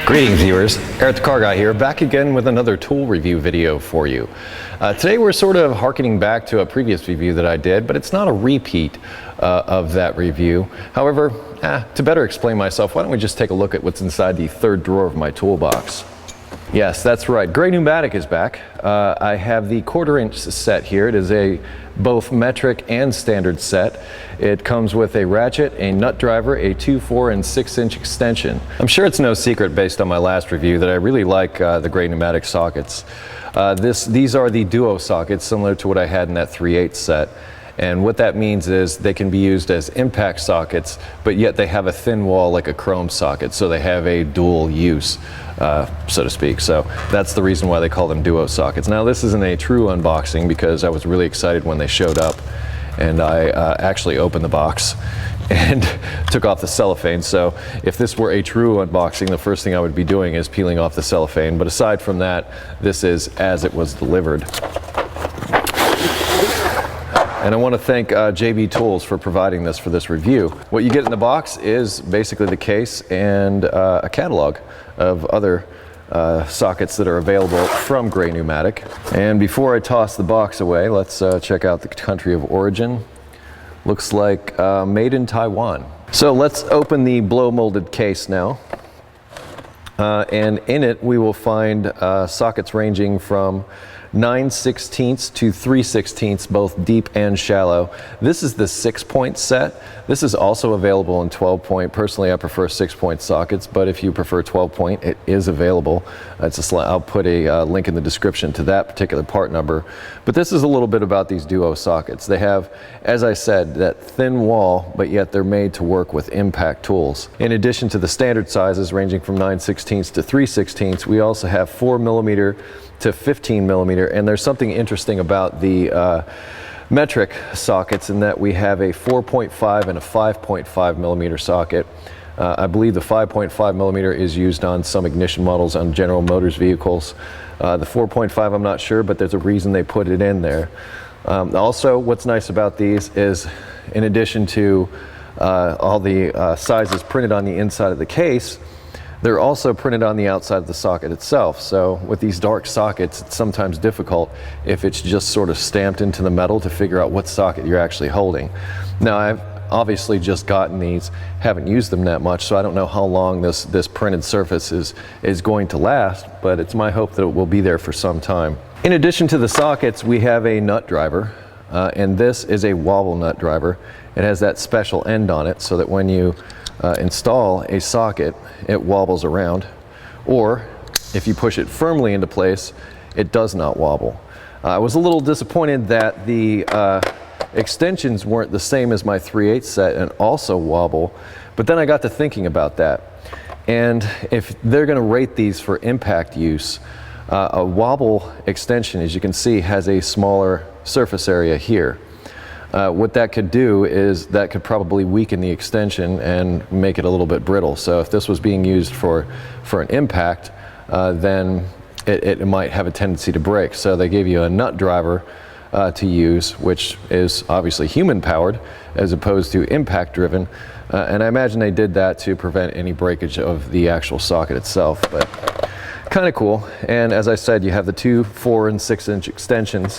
Greetings viewers, EricTheCarGuy here, back again with another tool review video for you. Today we're sort of harkening back to a previous review that I did, but it's not a repeat of that review. However, to better explain myself, why don't we just take a look at what's inside the third drawer of my toolbox. Yes, that's right, Gray Pneumatic is back. I have the 1/4 inch set here. It is a both metric and standard set. It comes with a ratchet, a nut driver, a 2, 4, and 6 inch extension. I'm sure it's no secret based on my last review that I really like the Gray Pneumatic sockets. These are the duo sockets similar to what I had in that 3/8 set. And what that means is they can be used as impact sockets, but yet they have a thin wall like a chrome socket, so they have a dual use, so to speak. So that's the reason why they call them duo sockets. Now this isn't a true unboxing because I was really excited when they showed up, and I actually opened the box and took off the cellophane. So if this were a true unboxing, the first thing I would be doing is peeling off the cellophane. But aside from that, this is as it was delivered. And I want to thank JB Tools for providing this for this review. What you get in the box is basically the case and a catalog of other sockets that are available from Gray Pneumatic. And before I toss the box away, let's check out the country of origin. Looks like made in Taiwan. So let's open the blow molded case now. And in it we will find sockets ranging from 9/16 to 3/16, both deep and shallow. This is the 6-point set. This is also available in 12-point. Personally, I prefer 6-point sockets, but if you prefer 12-point, it is available. I'll put a link in the description to that particular part number. But this is a little bit about these duo sockets. They have, as I said, that thin wall, but yet they're made to work with impact tools. In addition to the standard sizes ranging from 9/16 to 3/16, we also have 4mm to 15mm, and there's something interesting about the metric sockets in that we have a 4.5 and a 5.5mm socket. I believe the 5.5mm is used on some ignition models on General Motors vehicles. The 4.5 I'm not sure, but there's a reason they put it in there. Also, what's nice about these is, in addition to all the sizes printed on the inside of the case, they're also printed on the outside of the socket itself. So with these dark sockets, it's sometimes difficult if it's just sort of stamped into the metal to figure out what socket you're actually holding. Now I've obviously just gotten these, haven't used them that much, so I don't know how long this printed surface is going to last, but it's my hope that it will be there for some time. In addition to the sockets, we have a nut driver, and this is a WOBBLE nut driver. It has that special end on it so that when you install a socket, it wobbles around, or if you push it firmly into place, it does not wobble. I was a little disappointed that the extensions weren't the same as my 3/8 set and also wobble, but then I got to thinking about that. And if they're going to rate these for impact use, a WOBBLE extension, as you can see, has a smaller surface area here. What that could do is that could probably weaken the extension and make it a little bit brittle. So if this was being used for an impact, then it might have a tendency to break. So they gave you a nut driver to use, which is obviously human powered as opposed to impact driven. And I imagine they did that to prevent any breakage of the actual socket itself, but kind of cool. And as I said, you have the 2, 4, and 6 inch extensions.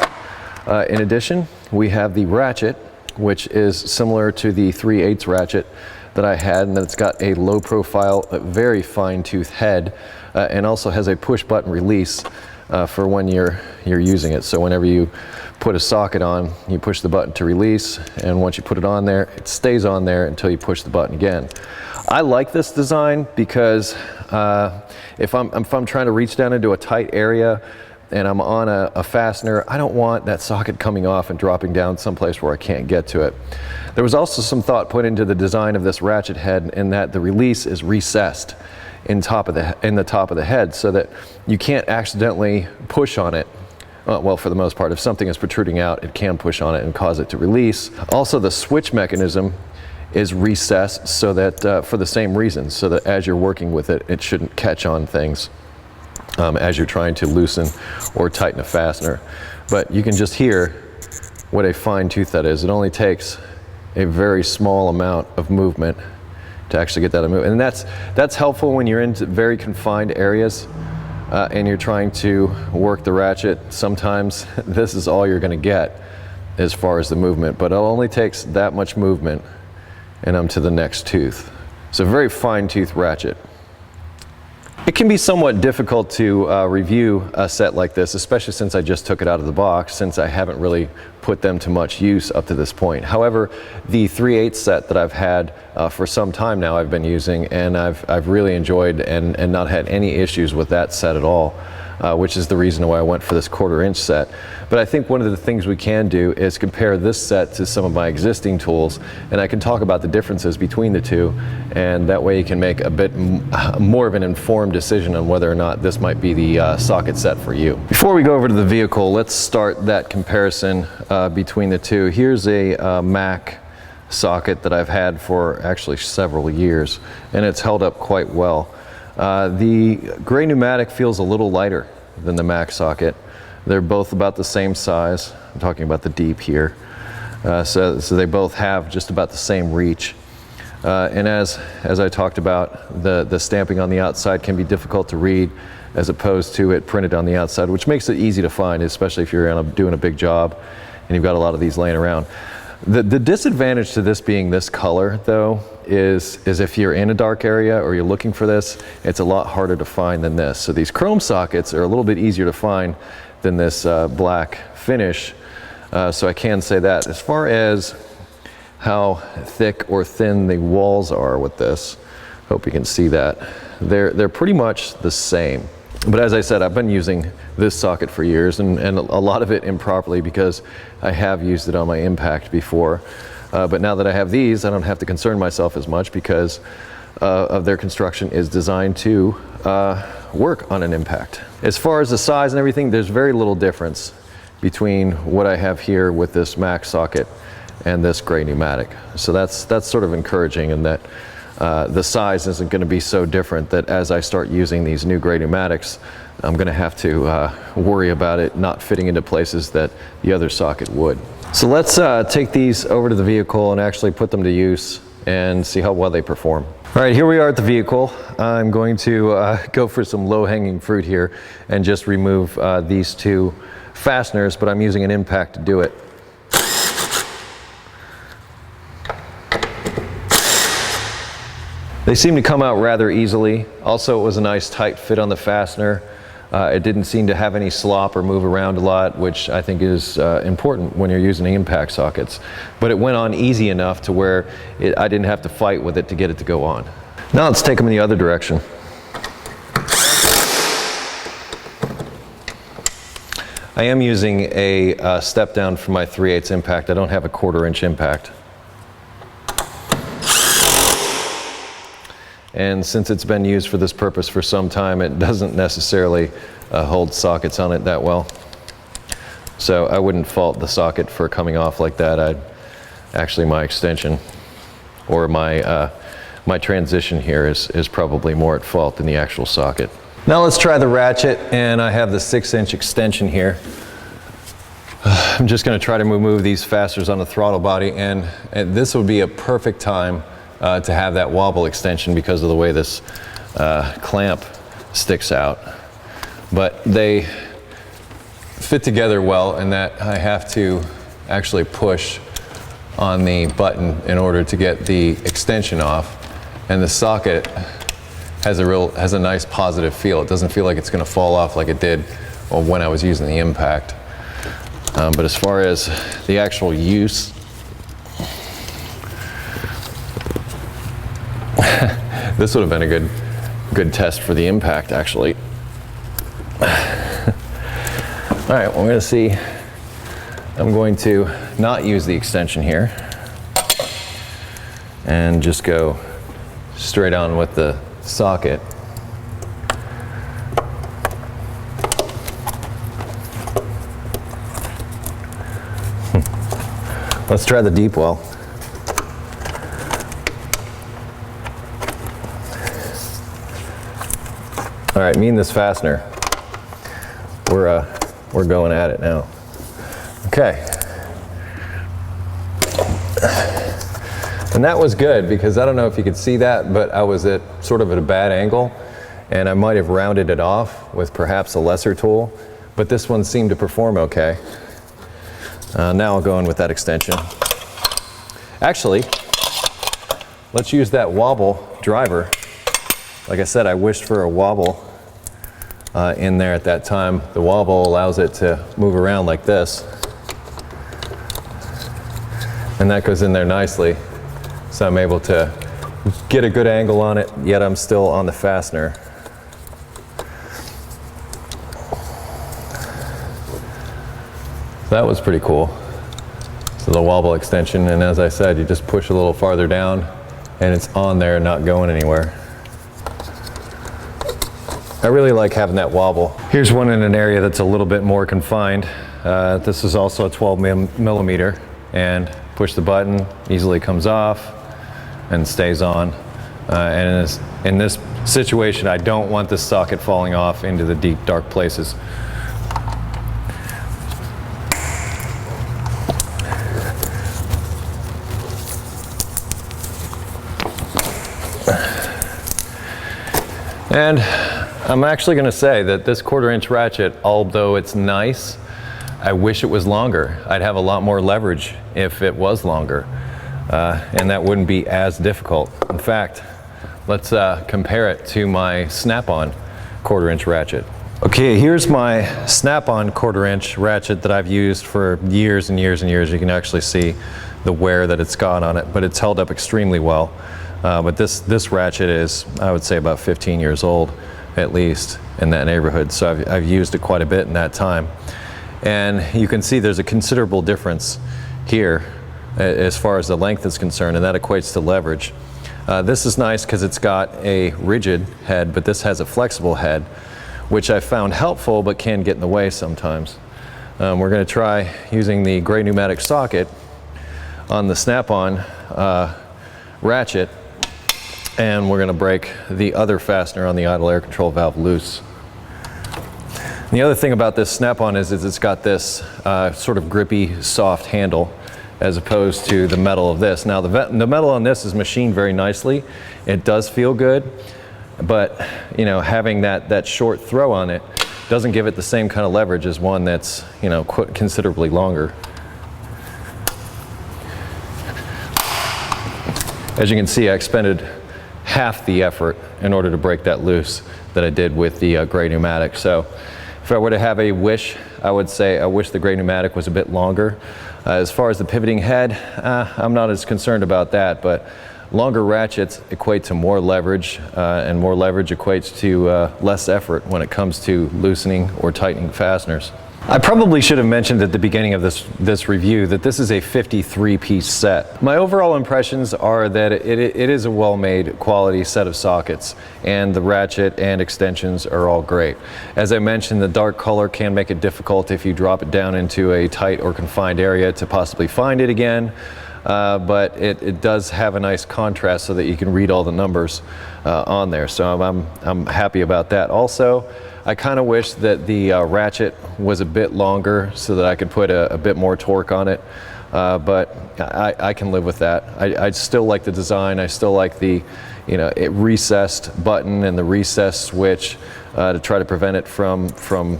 In addition, we have the ratchet, which is similar to the 3/8 ratchet that I had, and it's got a low profile, very fine tooth head, and also has a push button release for when you're using it. So whenever you put a socket on, you push the button to release, and once you put it on there, it stays on there until you push the button again. I like this design because if I'm trying to reach down into a tight area and I'm on a fastener, I don't want that socket coming off and dropping down someplace where I can't get to it. There was also some thought put into the design of this ratchet head in that the release is recessed in the top of the head so that you can't accidentally push on it. Well, for the most part, if something is protruding out, it can push on it and cause it to release. Also, the switch mechanism is recessed so that for the same reason, so that as you're working with it, it shouldn't catch on things as you're trying to loosen or tighten a fastener. But you can just hear what a fine tooth that is. It only takes a very small amount of movement to actually get that to move. And that's helpful when you're in very confined areas and you're trying to work the ratchet. Sometimes this is all you're going to get as far as the movement, but it only takes that much movement and I'm to the next tooth. It's a very fine tooth ratchet. It can be somewhat difficult to review a set like this, especially since I just took it out of the box, since I haven't really put them to much use up to this point. However, the 3/8 set that I've had for some time now I've been using, and I've really enjoyed and not had any issues with that set at all, which is the reason why I went for this 1/4 inch set. But I think one of the things we can do is compare this set to some of my existing tools, and I can talk about the differences between the two, and that way you can make a bit more of an informed decision on whether or not this might be the socket set for you. Before we go over to the vehicle, let's start that comparison between the two. Here's a Mac socket that I've had for actually several years, and it's held up quite well. The gray pneumatic feels a little lighter than the Mac socket. They're both about the same size. I'm talking about the deep here. So they both have just about the same reach. And as I talked about, the stamping on the outside can be difficult to read as opposed to it printed on the outside, which makes it easy to find, especially if you're doing a big job and you've got a lot of these laying around. The disadvantage to this being this color, though, is if you're in a dark area or you're looking for this, it's a lot harder to find than this. So these chrome sockets are a little bit easier to find than this black finish. So I can say that. As far as how thick or thin the walls are with this, hope you can see that, they're pretty much the same. But as I said, I've been using this socket for years, and a lot of it improperly because I have used it on my impact before. But now that I have these, I don't have to concern myself as much because of their construction is designed to work on an impact. As far as the size and everything, there's very little difference between what I have here with this Mac socket and this gray pneumatic. So that's sort of encouraging in that the size isn't going to be so different that as I start using these new gray pneumatics, I'm going to have to worry about it not fitting into places that the other socket would. So let's take these over to the vehicle and actually put them to use and see how well they perform. All right, here we are at the vehicle. I'm going to go for some low-hanging fruit here and just remove these two fasteners, but I'm using an impact to do it. They seem to come out rather easily. Also, it was a nice tight fit on the fastener. It didn't seem to have any slop or move around a lot, which I think is important when you're using impact sockets. But it went on easy enough to where I didn't have to fight with it to get it to go on. Now let's take them in the other direction. I am using a step down for my 3/8 impact. I don't have a 1/4 inch impact. And since it's been used for this purpose for some time, it doesn't necessarily hold sockets on it that well. So I wouldn't fault the socket for coming off like that. Actually, my extension or my transition here is probably more at fault than the actual socket. Now let's try the ratchet, and I have the 6-inch extension here. I'm just going to try to remove these fasteners on the throttle body, and this would be a perfect time to have that wobble extension because of the way this clamp sticks out. But they fit together well in that I have to actually push on the button in order to get the extension off, and the socket has a nice positive feel. It doesn't feel like it's going to fall off like it did when I was using the impact. But as far as the actual use, this would have been a good test for the impact, actually. All right, well, we're going to see. I'm going to not use the extension here and just go straight on with the socket. Let's try the deep well. All right, me and this fastener, we're going at it now. Okay. And that was good because I don't know if you could see that, but I was at sort of at a bad angle and I might have rounded it off with perhaps a lesser tool, but this one seemed to perform okay. Now I'll go in with that extension. Actually, let's use that wobble driver. Like I said, I wished for a wobble in there at that time. The wobble allows it to move around like this. And that goes in there nicely. So I'm able to get a good angle on it, yet I'm still on the fastener. That was pretty cool. So the wobble extension, and as I said, you just push a little farther down and it's on there, not going anywhere. I really like having that wobble. Here's one in an area that's a little bit more confined. This is also a 12 millimeter, and push the button, easily comes off and stays on. And in this situation, I don't want this socket falling off into the deep, dark places. And I'm actually going to say that this 1/4 inch ratchet, although it's nice, I wish it was longer. I'd have a lot more leverage if it was longer, and that wouldn't be as difficult. In fact, let's compare it to my snap-on 1/4 inch ratchet. Okay, here's my snap-on 1/4 inch ratchet that I've used for years and years and years. You can actually see the wear that it's got on it, but it's held up extremely well. But this ratchet is, I would say, about 15 years old, at least, in that neighborhood. So I've used it quite a bit in that time. And you can see there's a considerable difference here as far as the length is concerned, and that equates to leverage. This is nice because it's got a rigid head, but this has a flexible head, which I found helpful but can get in the way sometimes. We're going to try using the gray pneumatic socket on the snap-on ratchet, and we're going to break the other fastener on the idle air control valve loose. The other thing about this snap-on is it's got this sort of grippy, soft handle as opposed to the metal of this. Now the metal on this is machined very nicely. It does feel good, but you know, having that short throw on it doesn't give it the same kind of leverage as one that's, you know, considerably longer. As you can see, I expended half the effort in order to break that loose that I did with the gray pneumatic. So if I were to have a wish, I would say I wish the gray pneumatic was a bit longer. As far as the pivoting head, I'm not as concerned about that, but longer ratchets equate to more leverage, and more leverage equates to less effort when it comes to loosening or tightening fasteners. I probably should have mentioned at the beginning of this review that this is a 53-piece set. My overall impressions are that it is a well-made quality set of sockets, and the ratchet and extensions are all great. As I mentioned, the dark color can make it difficult if you drop it down into a tight or confined area to possibly find it again. But it does have a nice contrast so that you can read all the numbers on there. So I'm happy about that. Also, I kind of wish that the ratchet was a bit longer so that I could put a bit more torque on it. But I can live with that. I still like the design. I still like the, you know, recessed button and the recessed switch to try to prevent it from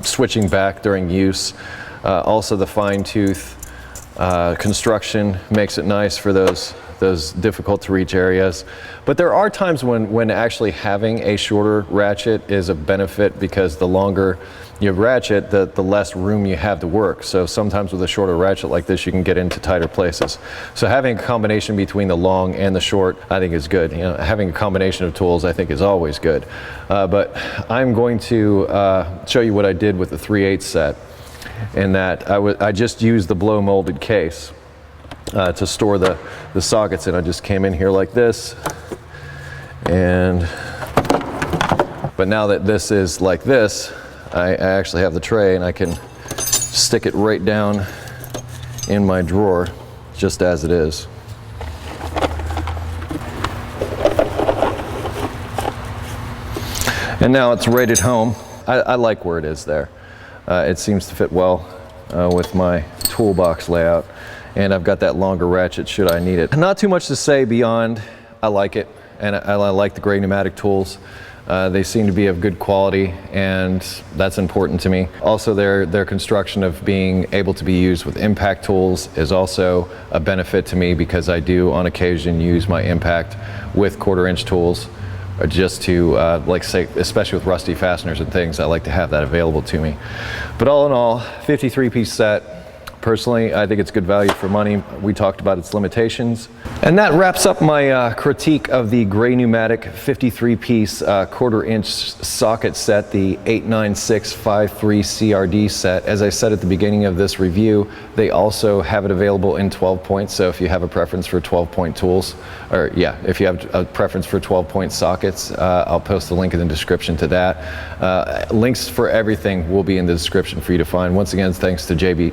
switching back during use. Also, the fine tooth construction makes it nice for those difficult to reach areas. But there are times when actually having a shorter ratchet is a benefit, because the longer you ratchet, the less room you have to work. So sometimes with a shorter ratchet like this, you can get into tighter places. So having a combination between the long and the short, I think is good. You know, having a combination of tools, I think, is always good. But I'm going to show you what I did with the 3/8 set. In that I just used the blow molded case to store the sockets in. I just came in here like this, but now that this is like this, I actually have the tray and I can stick it right down in my drawer just as it is. And now it's right at home. I like where it is there. It seems to fit well with my toolbox layout. and I've got that longer ratchet should I need it. Not too much to say beyond I like it, and I like the gray pneumatic tools. They seem to be of good quality, and that's important to me. Also, their construction of being able to be used with impact tools is also a benefit to me, because I do on occasion use my impact with 1/4" tools, just to like say, especially with rusty fasteners and things, I like to have that available to me. But all in all, 53-piece set. Personally, I think it's good value for money. We talked about its limitations. And that wraps up my critique of the gray pneumatic 53-piece 1/4" socket set, the 89653CRD set. As I said at the beginning of this review, they also have it available in 12 points. So if you have a preference for 12-point tools, or yeah, if you have a preference for 12-point sockets, I'll post the link in the description to that. Links for everything will be in the description for you to find. Once again, thanks to J&B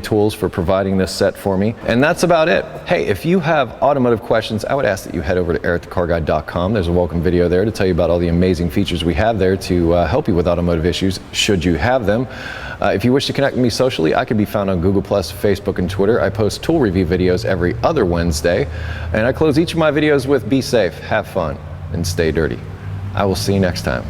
Tools for providing this set for me. And that's about it. Hey, if you have automotive questions, I would ask that you head over to EricTheCarGuy.com. There's a welcome video there to tell you about all the amazing features we have there to help you with automotive issues, should you have them. If you wish to connect with me socially, I can be found on Google+, Facebook, and Twitter. I post tool review videos every other Wednesday, and I close each of my videos with be safe, have fun, and stay dirty. I will see you next time.